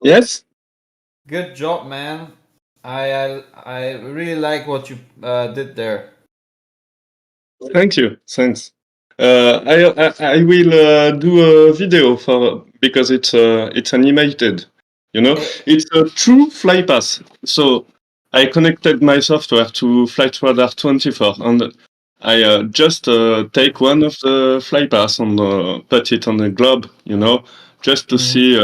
Yes, Good job, man. I really like what you did there. thank you. Thanks. I will do a video for because it's animated. You know, Eh, it's a true fly pass. So I connected my software to Flight Radar 24, and I just take one of the fly pass and put it on the globe. You know, just to see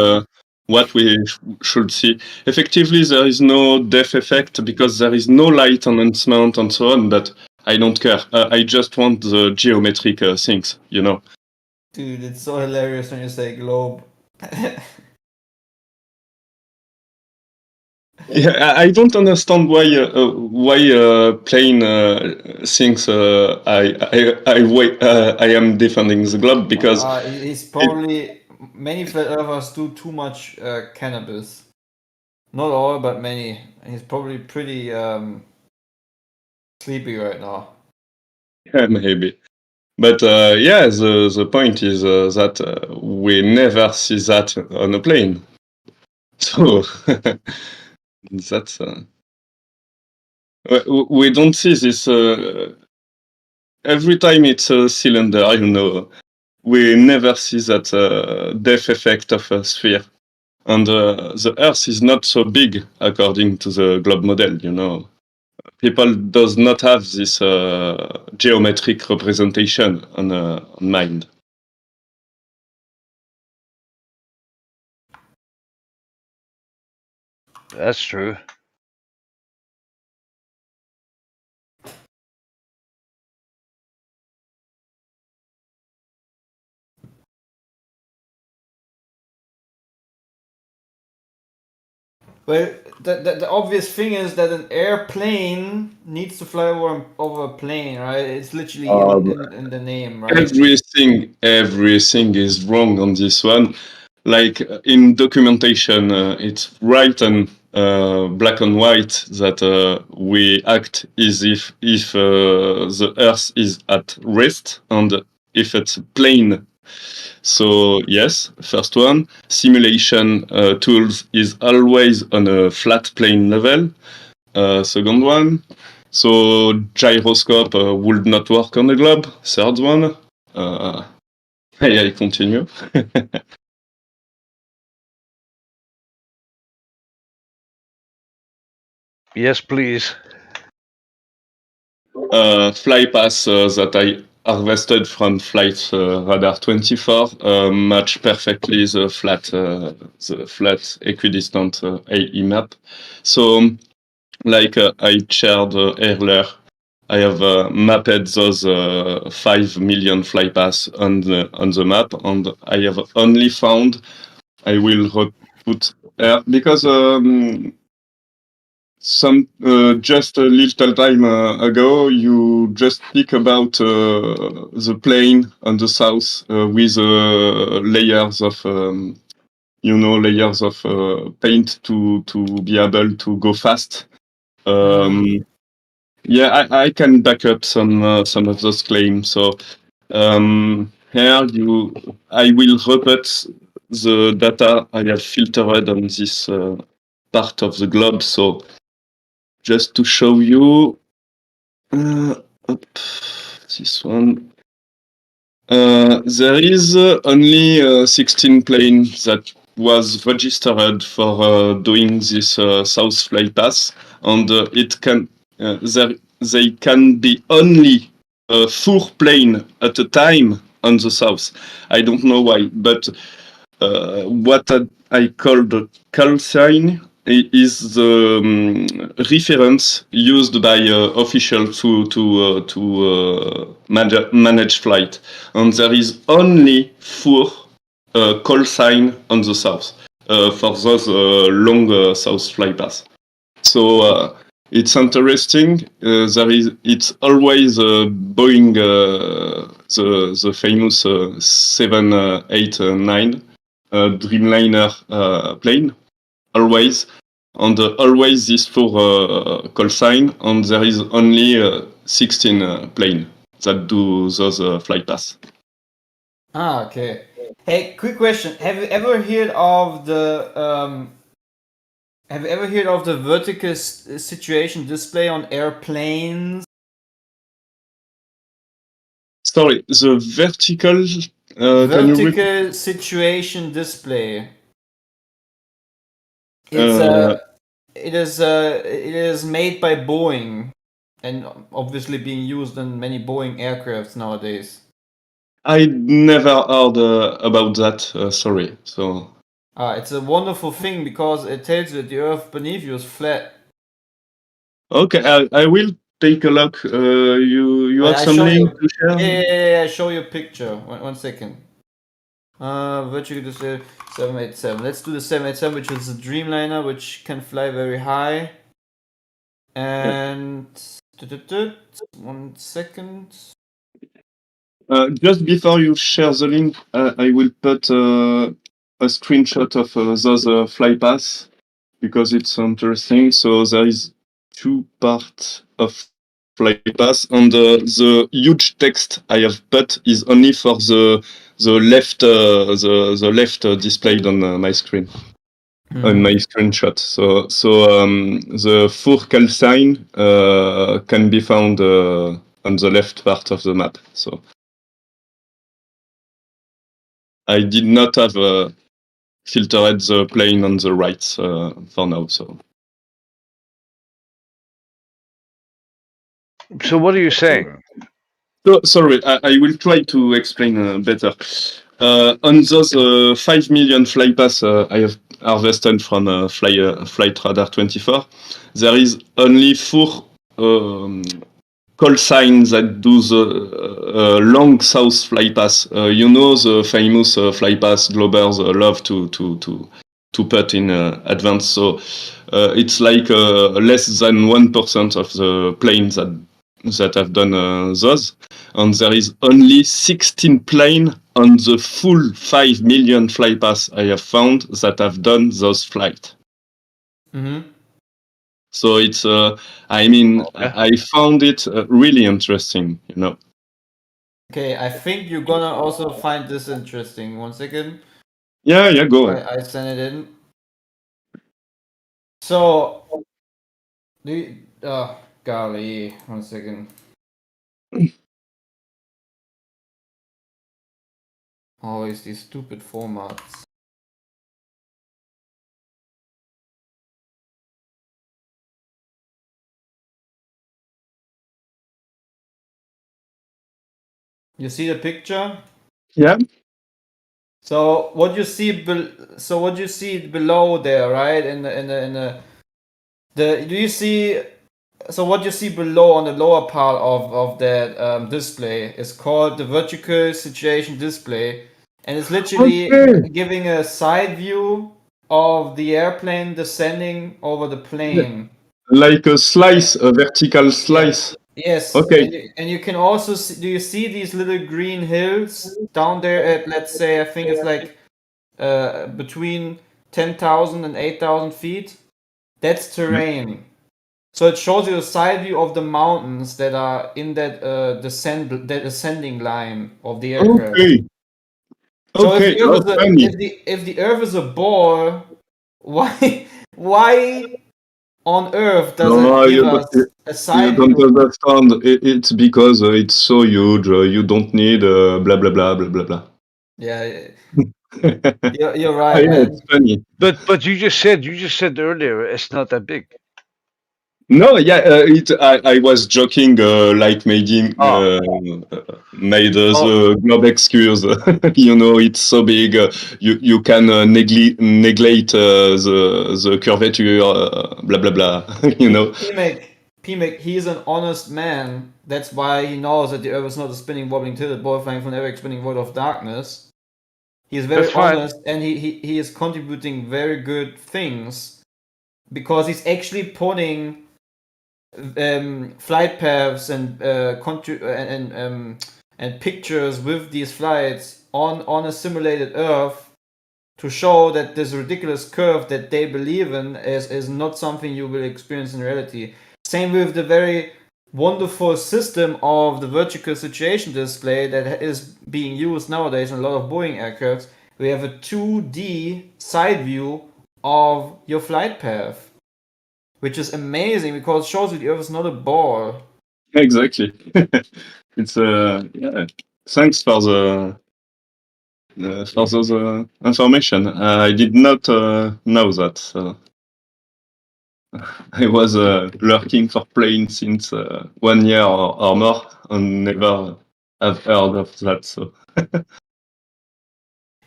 what we should see. Effectively, there is no depth effect because there is no light enhancement and so on. But I don't care. I just want the geometric things. You know. Dude, it's so hilarious when you say globe. Yeah, I don't understand why plane thinks I am defending the globe because He's it, probably many flat earthers do too much cannabis. Not all, but many. He's probably pretty sleepy right now. yeah, maybe. But yeah, the point is that we never see that on a plane. So that's we don't see this every time it's a cylinder. You know, we never see that depth effect of a sphere. And the Earth is not so big according to the globe model. You know, people does not have this geometric representation on mind. That's true. Well, the obvious thing is that an airplane needs to fly over a plane, right? It's literally Um, in the name, right? everything is wrong on this one. Like in documentation, it's written black and white that we act as if the Earth is at rest and if it's plane. So yes, first one, simulation tools is always on a flat plane level. Second one, so gyroscope would not work on the globe. Third one, I continue. Yes, please. Fly pass that I harvested from Flight Radar 24 match perfectly the flat equidistant AE map. So, like I shared earlier, I have mapped those 5 million fly pass on the map, and I have only found I will put because some just a little time ago, you just speak about the plane on the south with layers of layers of paint to be able to go fast. Yeah, I can back up some of those claims. So here I will repeat the data I have filtered on this part of the globe. So just to show you, up, this one. There is only 16 planes that was registered for doing this South Fly Pass, and it can they can be only 4 planes at a time on the south. I don't know why, but what I call the call sign is the reference used by officials to manage flight, and there is only 4 call sign on the south for those long south fly paths. So it's interesting. It's always Boeing, the famous 789 Dreamliner plane, always, and always this 4 call sign, and there is only 16 plane that do those flight paths. Okay. Hey, quick question. Have you ever heard of the Have you ever heard of the vertical situation display on airplanes? Sorry, the vertical. Can you repeat? Vertical situation display. Uh, It is made by Boeing, and obviously being used in many Boeing aircrafts nowadays. I never heard about that. Sorry. So It's a wonderful thing because it tells you that the Earth beneath you is flat. okay, I will take a look. You have I some show link you. to share? Yeah, I show you a picture. One second. Vertical display 787. Let's do the 787, which is a Dreamliner, which can fly very high. And 1 second. Just before you share the link, I will put a screenshot of those flypaths because it's interesting. So there is two parts of flypath, and the huge text I have put is only for the left the left displayed on my screen. On my screenshot. So the Four sign can be found on the left part of the map. So I did not have filtered the plane on the right for now. So what are you saying? So sorry, I will try to explain better. On those 5 million flypaths I have harvested from Flight Radar 24, there is only 4 call signs that do the long south flypath. You know the famous flypath Globers love to put in advance. So it's like less than 1% of the planes that have done those, and there is only 16 planes on the full 5 million flypaths I have found that have done those flights. Mm-hmm. So it's, I mean, Okay. I found it really interesting, you know. Okay, I think you're gonna also find this interesting. 1 second. Yeah, go ahead. I sent it in. So, golly, 1 second. Always these stupid formats. You see the picture? Yeah. So what you see, what you see below there, right? In the do you see? So what you see below on the lower part of that display is called the vertical situation display, and it's literally Okay. giving a side view of the airplane descending over the plane. Like a slice, a vertical slice. Yes, Okay. and you can also see, do you see these little green hills down there at, let's say, I think it's like between 10,000 and 8,000 feet? That's terrain. So it shows you a side view of the mountains that are in that ascending line of the aircraft. Okay. So if Okay. the Earth Oh, is a, funny. if the Earth is a ball, why on Earth does No, it give us a you side don't view? understand. It's because it's so huge. You don't need blah blah blah blah blah blah. Yeah, Yeah, you're right, it's man. But you just said earlier it's not that big. No, yeah, I was joking, like making made the globe excuse. You know, it's so big. You can neglect the curvature, blah blah blah. You know. PMEC, he's an honest man. That's why he knows that the Earth is not a spinning, wobbling, tilted ball flying from every spinning void of darkness. He is very That's fine. honest, and he is contributing very good things because he's actually putting flight paths and and pictures with these flights on a simulated Earth to show that this ridiculous curve that they believe in is not something you will experience in reality. Same with the very wonderful system of the vertical situation display that is being used nowadays in a lot of Boeing aircrafts. We have a 2D side view of your flight path, which is amazing because it shows you the Earth is not a ball. Exactly. It's yeah. Thanks for those information. I did not know that. So I was lurking for planes since 1 year or more, and never have heard of that. So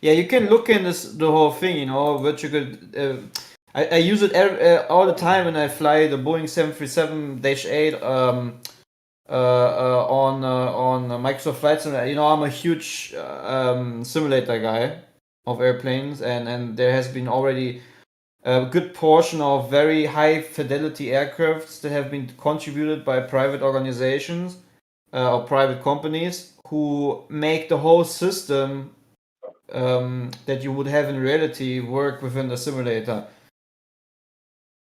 Yeah, you can look in the whole thing, you know, vertical. I use it all the time when I fly the Boeing 737-8 on Microsoft Flight Simulator. You know, I'm a huge simulator guy of airplanes, and there has been already a good portion of very high fidelity aircrafts that have been contributed by private organizations or private companies who make the whole system that you would have in reality work within the simulator.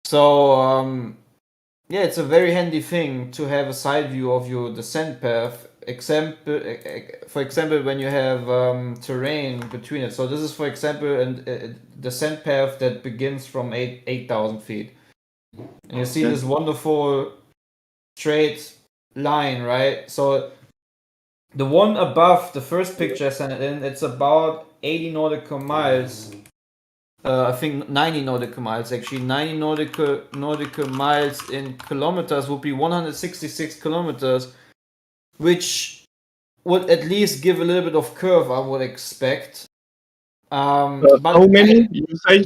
So yeah, it's a very handy thing to have a side view of your descent path. For example, when you have terrain between it. So this is, for example, a descent path that begins from 8,000 feet, and you see this wonderful straight line, right? So the one above the first picture I sent it in, it's about 80 nautical miles. I think 90 nautical miles actually. 90 nautical miles in kilometers would be 166 kilometers, which would at least give a little bit of curve, I would expect. But how many you say?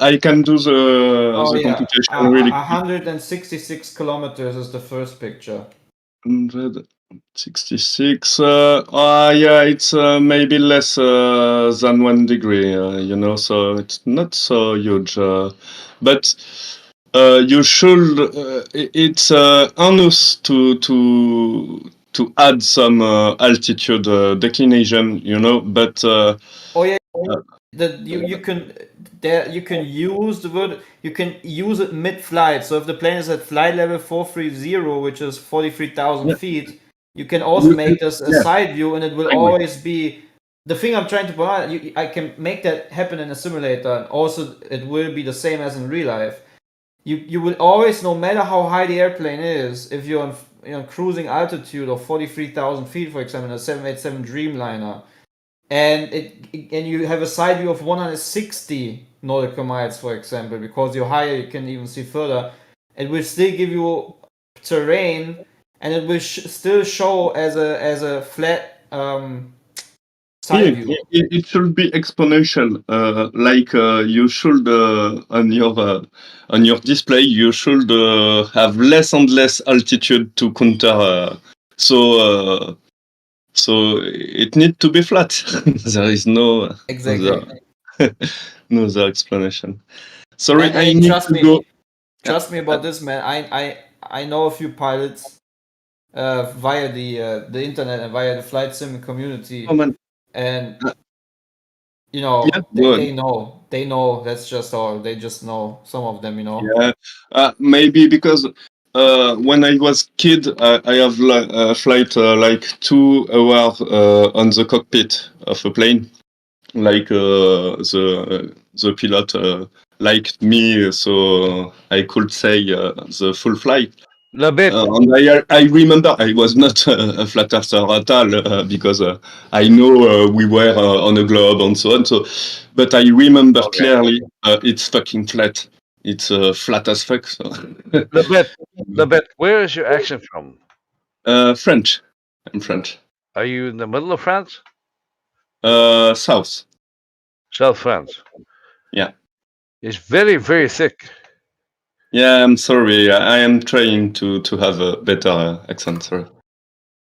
I can do the yeah, computation really quick. 166 kilometers is the first picture. 166. Yeah, it's maybe less than 1 degree, you know, so it's not so huge. But you should. It's on us to add some altitude declination, you know. But Oh yeah, you can use the word, you can use it mid-flight. So if the plane is at flight level 430, which is 43,000 Yeah. feet, you can also make this a yeah. side view, and it will I agree. always be the thing I'm trying to point out. I can make that happen in a simulator, and also it will be the same as in real life. You will always, no matter how high the airplane is, if you're on cruising altitude of 43,000 feet, for example, in a 787 Dreamliner, and you have a side view of 160 nautical miles, for example, because you're higher, you can even see further. It will still give you terrain, and it will still show as a flat side view. It should be exponential, like you should on your display. You should have less and less altitude to counter. So it needs to be flat. There is no Exactly. no other explanation. Sorry, And I need trust to me, go. trust me about this, man. I know a few pilots via the internet and via the flight sim community, Oh man, and you know, yeah, go on. they know. That's just all. They just know. Some of them, you know. Yeah, maybe because when I was kid, I have flight like 2 hours on the cockpit of a plane, like the pilot liked me, so I could say the full flight. La Bette, And I remember I was not a flat earther at all because I know we were on a globe and so on. So, but I remember clearly it's fucking flat. It's flat as fuck. So. La Bette, La Bette, where is your accent from? French. I'm French. Are you in the middle of France? South. South France. Yeah. It's very, very thick. Yeah, I'm sorry. I am trying to have a better accent. Sorry.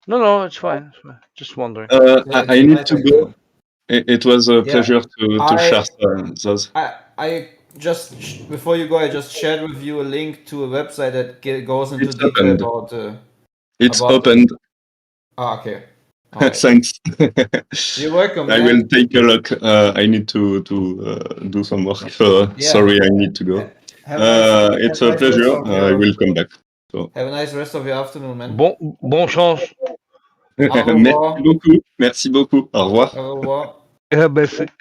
No, it's fine. It's fine. Just wondering. I need to go. It was a pleasure to share those. I just before you go, I just shared with you a link to a website that goes into It's detail opened. about. It's about opened. Okay. All right. Thanks. You're welcome. I Man. will take a look. I need to do some work. Yeah. Sorry, I need to go. Have a nice, It's a pleasure. I will come back. So. have a nice rest of your afternoon, man. Bon chance. Au revoir. Merci beaucoup. Merci beaucoup. Au revoir. Au revoir. Yeah, basic.